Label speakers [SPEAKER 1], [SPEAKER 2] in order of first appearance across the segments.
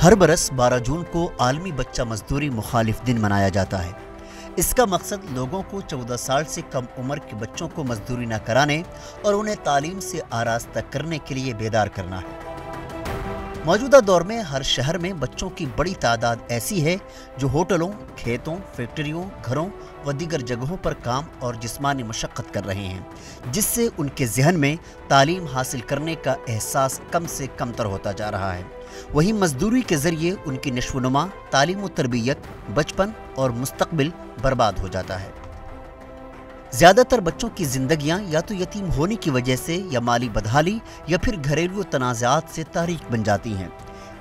[SPEAKER 1] हर बरस 12 जून को आलमी बच्चा मजदूरी मुखालिफ दिन मनाया जाता है। इसका मकसद लोगों को 14 साल से कम उम्र के बच्चों को मजदूरी न कराने और उन्हें तालीम से आरास्ता करने के लिए बेदार करना है। मौजूदा दौर में हर शहर में बच्चों की बड़ी तादाद ऐसी है जो होटलों, खेतों, फैक्ट्रियों, घरों व दीगर जगहों पर काम और जिस्मानी मशक्क़त कर रहे हैं, जिससे उनके ज़हन में तालीम हासिल करने का एहसास कम से कम तर होता जा रहा है। वहीं मजदूरी के ज़रिए उनकी नश्व-ओ-नुमा, तालीम व तरबियत, बचपन और मुस्तक़बिल बर्बाद हो जाता है। ज़्यादातर बच्चों की ज़िंदगियाँ या तो यतीम होने की वजह से या माली बदहाली या फिर घरेलू तनाज़ात से तारीक बन जाती हैं।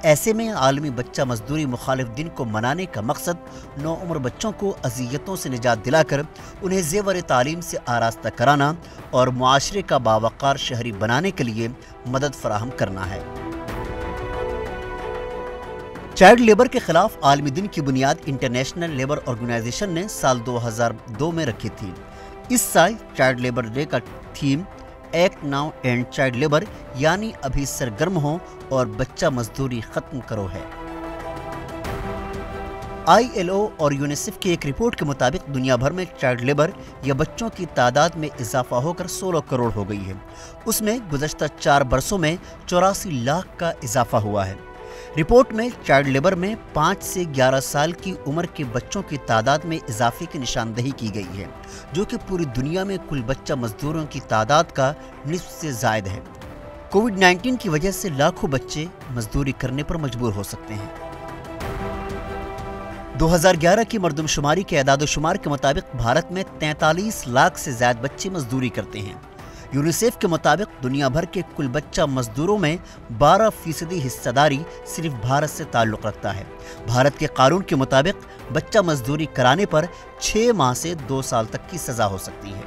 [SPEAKER 1] ऐसे में आलमी बच्चा मजदूरी मुखालिफ दिन को मनाने का मकसद नौउम्र बच्चों को अज़ियतों से निजात दिलाकर उन्हें ज़ेवर तालीम से आरास्ता कराना और मुआशरे का बावक़ार शहरी बनाने के लिए मदद फराहम करना है। चाइल्ड लेबर के खिलाफ आलमी दिन की बुनियाद इंटरनेशनल लेबर ऑर्गेनाइजेशन ने साल 2002 में रखी थी। इस साल चाइल्ड लेबर डे का theme act now and child labour यानी अभी सरगर्म हो और बच्चा मजदूरी खत्म करो है। ILO और यूनिसेफ की एक रिपोर्ट के मुताबिक दुनिया भर में चाइल्ड लेबर या बच्चों की तादाद में इजाफा होकर 16 करोड़ हो गई है। उसमें गुज़श्ता 4 बरसों में 84 लाख का इजाफा हुआ है। रिपोर्ट में चाइल्ड लेबर में 5 से 11 साल की उम्र के बच्चों की तादाद में इजाफे की निशानदही की गई है, जो कि पूरी दुनिया में कुल बच्चा मजदूरों की तादाद का निस्फ से ज़ायद है। कोविड-19 की वजह से लाखों बच्चे मजदूरी करने पर मजबूर हो सकते हैं। 2011 की मरदमशुमारी के एदाद-ओ-शुमार के मुताबिक भारत में 43 लाख से ज़्यादा बच्चे मजदूरी करते हैं। यूनिसेफ के मुताबिक दुनिया भर के कुल बच्चा मजदूरों में 12% हिस्सेदारी सिर्फ भारत से ताल्लुक़ रखता है। भारत के कानून के मुताबिक बच्चा मजदूरी कराने पर 6 माह से 2 साल तक की सज़ा हो सकती है।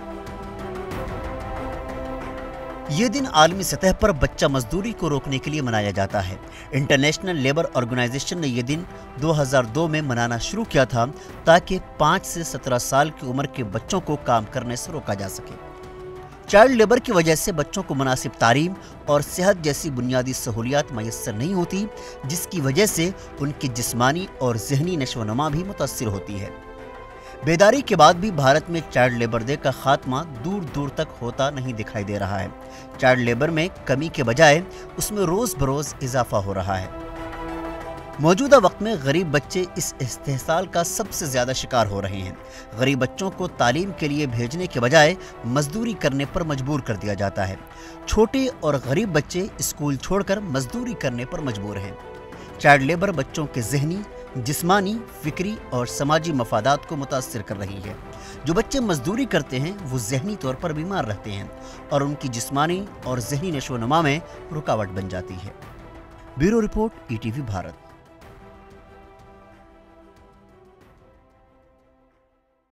[SPEAKER 1] ये दिन आलमी सतह पर बच्चा मजदूरी को रोकने के लिए मनाया जाता है। इंटरनेशनल लेबर ऑर्गेनाइजेशन ने यह दिन 2002 में मनाना शुरू किया था ताकि 5 से 17 साल की उम्र के बच्चों को काम करने से रोका जा सके। चाइल्ड लेबर की वजह से बच्चों को मुनासिब तालीम और सेहत जैसी बुनियादी सहूलियात मैसर नहीं होती, जिसकी वजह से उनकी जिस्मानी और ज़हनी नशो-नुमा भी मुतासिर होती है। बेदारी के बाद भी भारत में चाइल्ड लेबर डे का खात्मा दूर दूर तक होता नहीं दिखाई दे रहा है। चाइल्ड लेबर में कमी के बजाय उसमें रोज़ बरोज़ इजाफा हो रहा है। मौजूदा वक्त में गरीब बच्चे इस इस्तेहसाल का सबसे ज़्यादा शिकार हो रहे हैं। गरीब बच्चों को तालीम के लिए भेजने के बजाय मजदूरी करने पर मजबूर कर दिया जाता है। छोटे और गरीब बच्चे स्कूल छोड़कर मजदूरी करने पर मजबूर हैं। चाइल्ड लेबर बच्चों के ज़हनी, जिस्मानी, फ़िक्री और समाजी मफादात को मुतासिर कर रही है। जो बच्चे मजदूरी करते हैं वो ज़हनी तौर पर बीमार रहते हैं और उनकी जिस्मानी और ज़हनी नशो-नुमा में रुकावट बन जाती है। Bureau report, ETV Bharat.